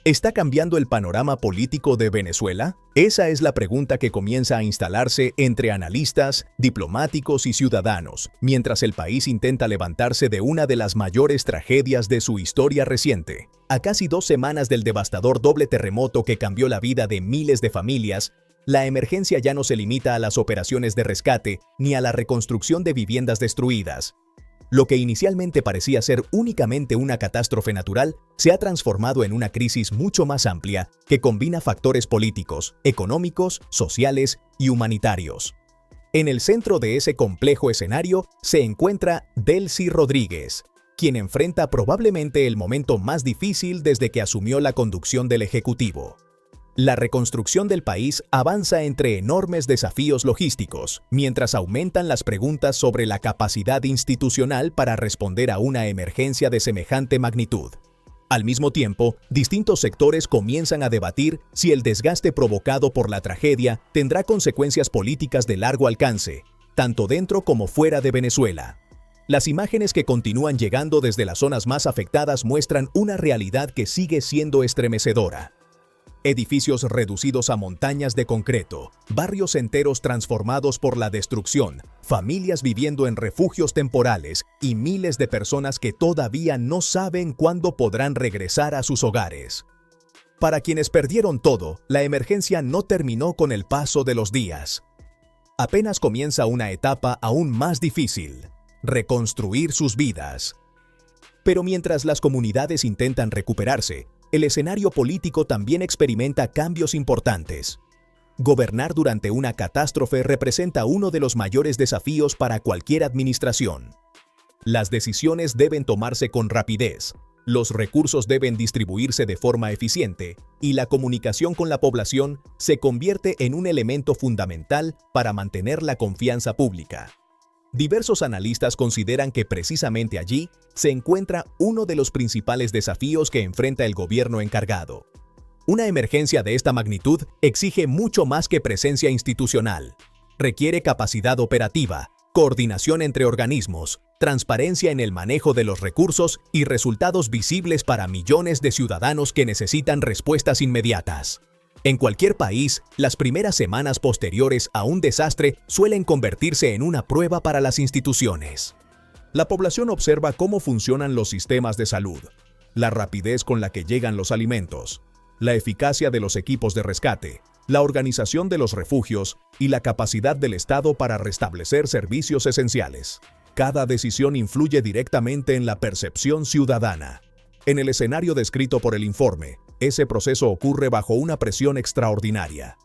¿Está cambiando el panorama político de Venezuela? Esa es la pregunta que comienza a instalarse entre analistas, diplomáticos y ciudadanos, mientras el país intenta levantarse de una de las mayores tragedias de su historia reciente. A casi 2 semanas del devastador doble terremoto que cambió la vida de miles de familias, la emergencia ya no se limita a las operaciones de rescate ni a la reconstrucción de viviendas destruidas. Lo que inicialmente parecía ser únicamente una catástrofe natural se ha transformado en una crisis mucho más amplia que combina factores políticos, económicos, sociales y humanitarios. En el centro de ese complejo escenario se encuentra Delcy Rodríguez, quien enfrenta probablemente el momento más difícil desde que asumió la conducción del Ejecutivo. La reconstrucción del país avanza entre enormes desafíos logísticos, mientras aumentan las preguntas sobre la capacidad institucional para responder a una emergencia de semejante magnitud. Al mismo tiempo, distintos sectores comienzan a debatir si el desgaste provocado por la tragedia tendrá consecuencias políticas de largo alcance, tanto dentro como fuera de Venezuela. Las imágenes que continúan llegando desde las zonas más afectadas muestran una realidad que sigue siendo estremecedora. Edificios reducidos a montañas de concreto, barrios enteros transformados por la destrucción, familias viviendo en refugios temporales y miles de personas que todavía no saben cuándo podrán regresar a sus hogares. Para quienes perdieron todo, la emergencia no terminó con el paso de los días. Apenas comienza una etapa aún más difícil: reconstruir sus vidas. Pero mientras las comunidades intentan recuperarse, el escenario político también experimenta cambios importantes. Gobernar durante una catástrofe representa uno de los mayores desafíos para cualquier administración. Las decisiones deben tomarse con rapidez, los recursos deben distribuirse de forma eficiente y la comunicación con la población se convierte en un elemento fundamental para mantener la confianza pública. Diversos analistas consideran que precisamente allí se encuentra uno de los principales desafíos que enfrenta el gobierno encargado. Una emergencia de esta magnitud exige mucho más que presencia institucional. Requiere capacidad operativa, coordinación entre organismos, transparencia en el manejo de los recursos y resultados visibles para millones de ciudadanos que necesitan respuestas inmediatas. En cualquier país, las primeras semanas posteriores a un desastre suelen convertirse en una prueba para las instituciones. La población observa cómo funcionan los sistemas de salud, la rapidez con la que llegan los alimentos, la eficacia de los equipos de rescate, la organización de los refugios y la capacidad del Estado para restablecer servicios esenciales. Cada decisión influye directamente en la percepción ciudadana. En el escenario descrito por el informe, ese proceso ocurre bajo una presión extraordinaria.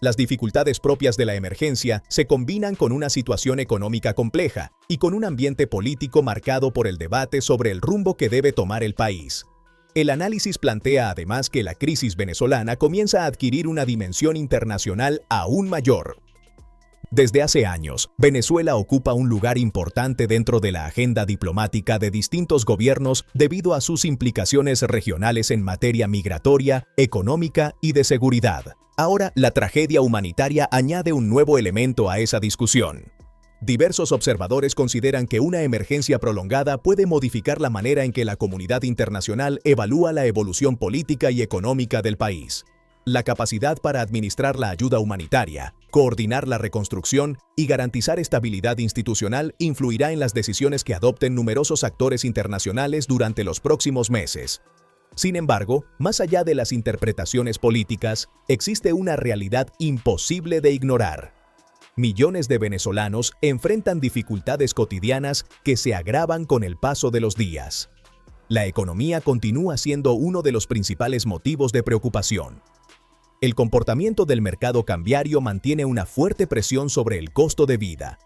Las dificultades propias de la emergencia se combinan con una situación económica compleja y con un ambiente político marcado por el debate sobre el rumbo que debe tomar el país. El análisis plantea además que la crisis venezolana comienza a adquirir una dimensión internacional aún mayor. Desde hace años, Venezuela ocupa un lugar importante dentro de la agenda diplomática de distintos gobiernos debido a sus implicaciones regionales en materia migratoria, económica y de seguridad. Ahora, la tragedia humanitaria añade un nuevo elemento a esa discusión. Diversos observadores consideran que una emergencia prolongada puede modificar la manera en que la comunidad internacional evalúa la evolución política y económica del país. La capacidad para administrar la ayuda humanitaria, coordinar la reconstrucción y garantizar estabilidad institucional influirá en las decisiones que adopten numerosos actores internacionales durante los próximos meses. Sin embargo, más allá de las interpretaciones políticas, existe una realidad imposible de ignorar. Millones de venezolanos enfrentan dificultades cotidianas que se agravan con el paso de los días. La economía continúa siendo uno de los principales motivos de preocupación. El comportamiento del mercado cambiario mantiene una fuerte presión sobre el costo de vida.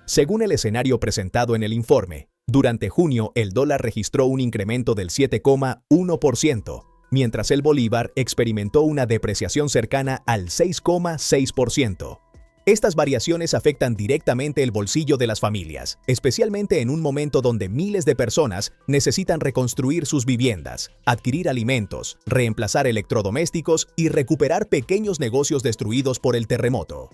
Según el escenario presentado en el informe, durante junio el dólar registró un incremento del 7,1%, mientras el bolívar experimentó una depreciación cercana al 6,6%. Estas variaciones afectan directamente el bolsillo de las familias, especialmente en un momento donde miles de personas necesitan reconstruir sus viviendas, adquirir alimentos, reemplazar electrodomésticos y recuperar pequeños negocios destruidos por el terremoto.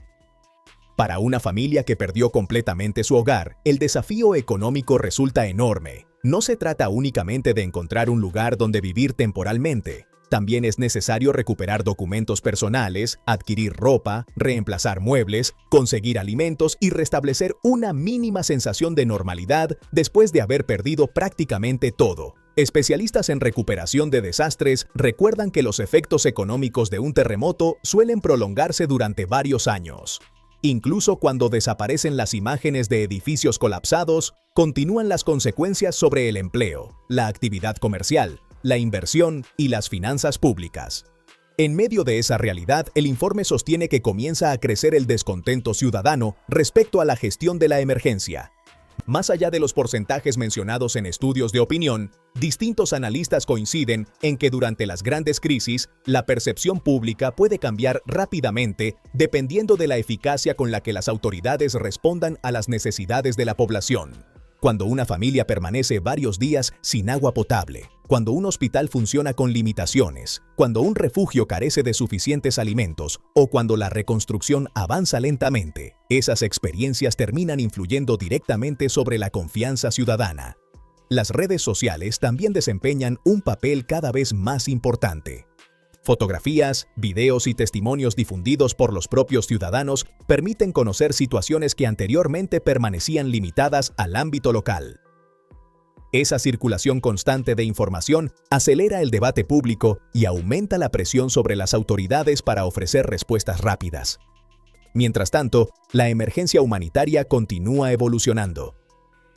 Para una familia que perdió completamente su hogar, el desafío económico resulta enorme. No se trata únicamente de encontrar un lugar donde vivir temporalmente, También es necesario recuperar documentos personales, adquirir ropa, reemplazar muebles, conseguir alimentos y restablecer una mínima sensación de normalidad después de haber perdido prácticamente todo. Especialistas en recuperación de desastres recuerdan que los efectos económicos de un terremoto suelen prolongarse durante varios años. Incluso cuando desaparecen las imágenes de edificios colapsados, continúan las consecuencias sobre el empleo, la actividad comercial, la inversión y las finanzas públicas. En medio de esa realidad, el informe sostiene que comienza a crecer el descontento ciudadano respecto a la gestión de la emergencia. Más allá de los porcentajes mencionados en estudios de opinión, distintos analistas coinciden en que durante las grandes crisis, la percepción pública puede cambiar rápidamente dependiendo de la eficacia con la que las autoridades respondan a las necesidades de la población. Cuando una familia permanece varios días sin agua potable, cuando un hospital funciona con limitaciones, cuando un refugio carece de suficientes alimentos o cuando la reconstrucción avanza lentamente, esas experiencias terminan influyendo directamente sobre la confianza ciudadana. Las redes sociales también desempeñan un papel cada vez más importante. Fotografías, videos y testimonios difundidos por los propios ciudadanos permiten conocer situaciones que anteriormente permanecían limitadas al ámbito local. Esa circulación constante de información acelera el debate público y aumenta la presión sobre las autoridades para ofrecer respuestas rápidas. Mientras tanto, la emergencia humanitaria continúa evolucionando.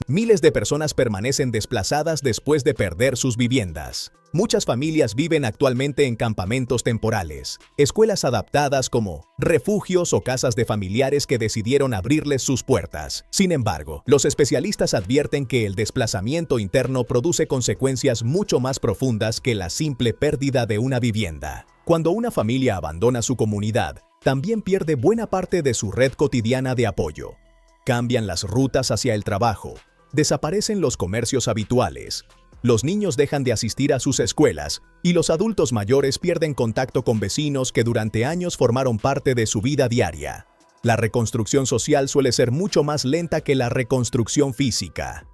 Miles de personas permanecen desplazadas después de perder sus viviendas. Muchas familias viven actualmente en campamentos temporales, escuelas adaptadas como refugios o casas de familiares que decidieron abrirles sus puertas. Sin embargo, los especialistas advierten que el desplazamiento interno produce consecuencias mucho más profundas que la simple pérdida de una vivienda. Cuando una familia abandona su comunidad, también pierde buena parte de su red cotidiana de apoyo. Cambian las rutas hacia el trabajo, desaparecen los comercios habituales, los niños dejan de asistir a sus escuelas y los adultos mayores pierden contacto con vecinos que durante años formaron parte de su vida diaria. La reconstrucción social suele ser mucho más lenta que la reconstrucción física.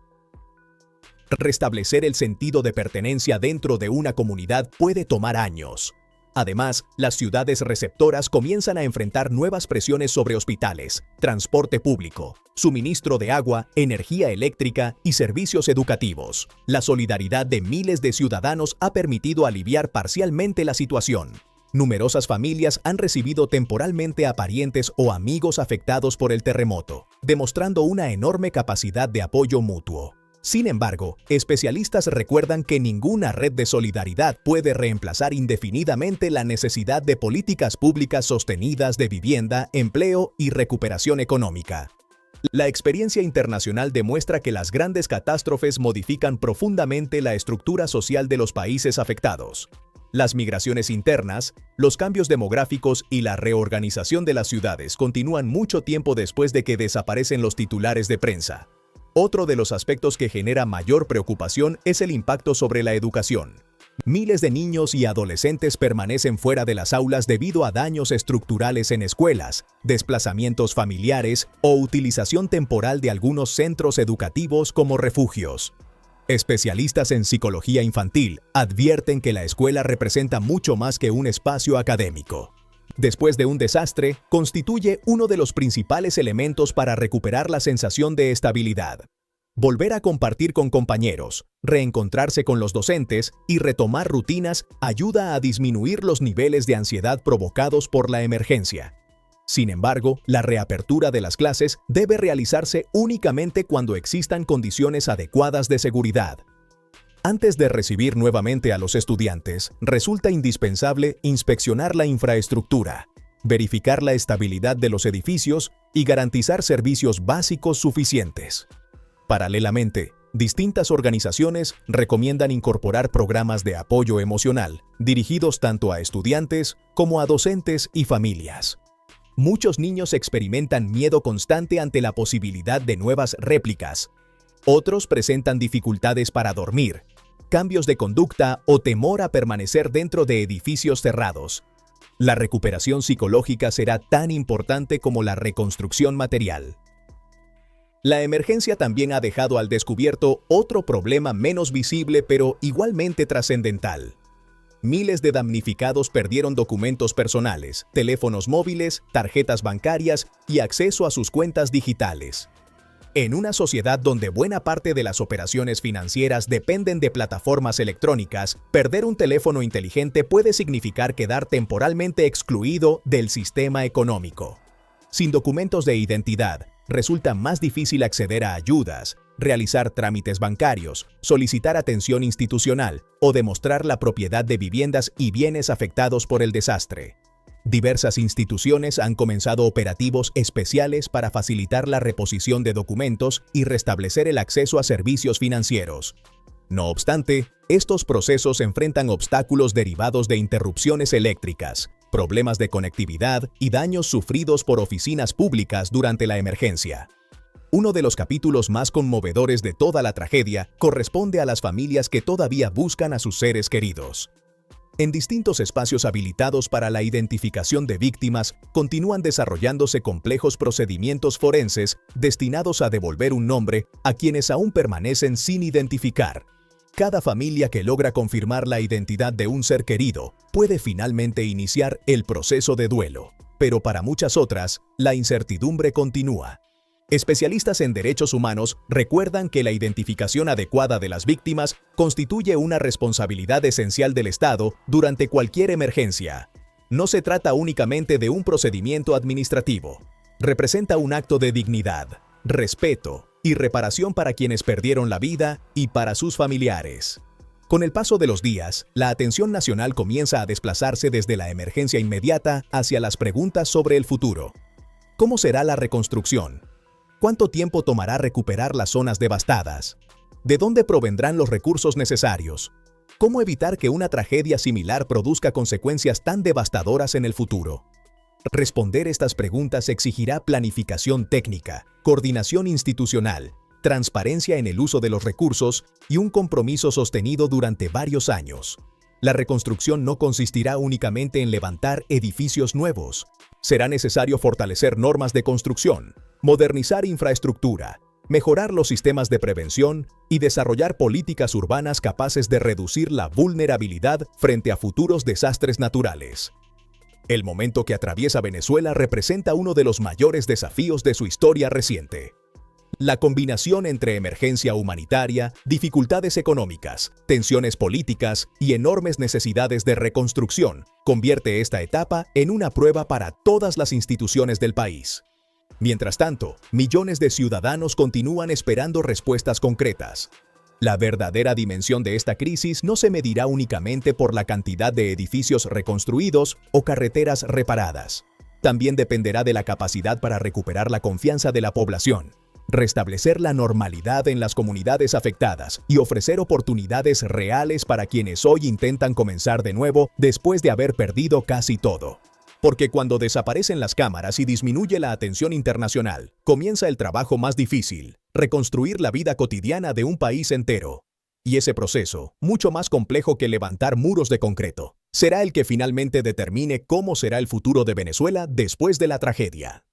Restablecer el sentido de pertenencia dentro de una comunidad puede tomar años. Además, las ciudades receptoras comienzan a enfrentar nuevas presiones sobre hospitales, transporte público, suministro de agua, energía eléctrica y servicios educativos. La solidaridad de miles de ciudadanos ha permitido aliviar parcialmente la situación. Numerosas familias han recibido temporalmente a parientes o amigos afectados por el terremoto, demostrando una enorme capacidad de apoyo mutuo. Sin embargo, especialistas recuerdan que ninguna red de solidaridad puede reemplazar indefinidamente la necesidad de políticas públicas sostenidas de vivienda, empleo y recuperación económica. La experiencia internacional demuestra que las grandes catástrofes modifican profundamente la estructura social de los países afectados. Las migraciones internas, los cambios demográficos y la reorganización de las ciudades continúan mucho tiempo después de que desaparecen los titulares de prensa. Otro de los aspectos que genera mayor preocupación es el impacto sobre la educación. Miles de niños y adolescentes permanecen fuera de las aulas debido a daños estructurales en escuelas, desplazamientos familiares o utilización temporal de algunos centros educativos como refugios. Especialistas en psicología infantil advierten que la escuela representa mucho más que un espacio académico. Después de un desastre, constituye uno de los principales elementos para recuperar la sensación de estabilidad. Volver a compartir con compañeros, reencontrarse con los docentes y retomar rutinas ayuda a disminuir los niveles de ansiedad provocados por la emergencia. Sin embargo, la reapertura de las clases debe realizarse únicamente cuando existan condiciones adecuadas de seguridad. Antes de recibir nuevamente a los estudiantes, resulta indispensable inspeccionar la infraestructura, verificar la estabilidad de los edificios y garantizar servicios básicos suficientes. Paralelamente, distintas organizaciones recomiendan incorporar programas de apoyo emocional dirigidos tanto a estudiantes como a docentes y familias. Muchos niños experimentan miedo constante ante la posibilidad de nuevas réplicas. Otros presentan dificultades para dormir, cambios de conducta o temor a permanecer dentro de edificios cerrados. La recuperación psicológica será tan importante como la reconstrucción material. La emergencia también ha dejado al descubierto otro problema menos visible pero igualmente trascendental: Miles de damnificados perdieron documentos personales, teléfonos móviles, tarjetas bancarias y acceso a sus cuentas digitales. En una sociedad donde buena parte de las operaciones financieras dependen de plataformas electrónicas, perder un teléfono inteligente puede significar quedar temporalmente excluido del sistema económico. Sin documentos de identidad, resulta más difícil acceder a ayudas, realizar trámites bancarios, solicitar atención institucional o demostrar la propiedad de viviendas y bienes afectados por el desastre. Diversas instituciones han comenzado operativos especiales para facilitar la reposición de documentos y restablecer el acceso a servicios financieros. No obstante, estos procesos enfrentan obstáculos derivados de interrupciones eléctricas, problemas de conectividad y daños sufridos por oficinas públicas durante la emergencia. Uno de los capítulos más conmovedores de toda la tragedia corresponde a las familias que todavía buscan a sus seres queridos. En distintos espacios habilitados para la identificación de víctimas, continúan desarrollándose complejos procedimientos forenses destinados a devolver un nombre a quienes aún permanecen sin identificar. Cada familia que logra confirmar la identidad de un ser querido puede finalmente iniciar el proceso de duelo, pero para muchas otras, la incertidumbre continúa. Especialistas en derechos humanos recuerdan que la identificación adecuada de las víctimas constituye una responsabilidad esencial del Estado durante cualquier emergencia. No se trata únicamente de un procedimiento administrativo. Representa un acto de dignidad, respeto y reparación para quienes perdieron la vida y para sus familiares. Con el paso de los días, la atención nacional comienza a desplazarse desde la emergencia inmediata hacia las preguntas sobre el futuro. ¿Cómo será la reconstrucción? ¿Cuánto tiempo tomará recuperar las zonas devastadas? ¿De dónde provendrán los recursos necesarios? ¿Cómo evitar que una tragedia similar produzca consecuencias tan devastadoras en el futuro? Responder estas preguntas exigirá planificación técnica, coordinación institucional, transparencia en el uso de los recursos y un compromiso sostenido durante varios años. La reconstrucción no consistirá únicamente en levantar edificios nuevos. Será necesario fortalecer normas de construcción, modernizar infraestructura, mejorar los sistemas de prevención y desarrollar políticas urbanas capaces de reducir la vulnerabilidad frente a futuros desastres naturales. El momento que atraviesa Venezuela representa uno de los mayores desafíos de su historia reciente. La combinación entre emergencia humanitaria, dificultades económicas, tensiones políticas y enormes necesidades de reconstrucción convierte esta etapa en una prueba para todas las instituciones del país. Mientras tanto, millones de ciudadanos continúan esperando respuestas concretas. La verdadera dimensión de esta crisis no se medirá únicamente por la cantidad de edificios reconstruidos o carreteras reparadas. También dependerá de la capacidad para recuperar la confianza de la población, restablecer la normalidad en las comunidades afectadas y ofrecer oportunidades reales para quienes hoy intentan comenzar de nuevo después de haber perdido casi todo. Porque cuando desaparecen las cámaras y disminuye la atención internacional, comienza el trabajo más difícil: reconstruir la vida cotidiana de un país entero. Y ese proceso, mucho más complejo que levantar muros de concreto, será el que finalmente determine cómo será el futuro de Venezuela después de la tragedia.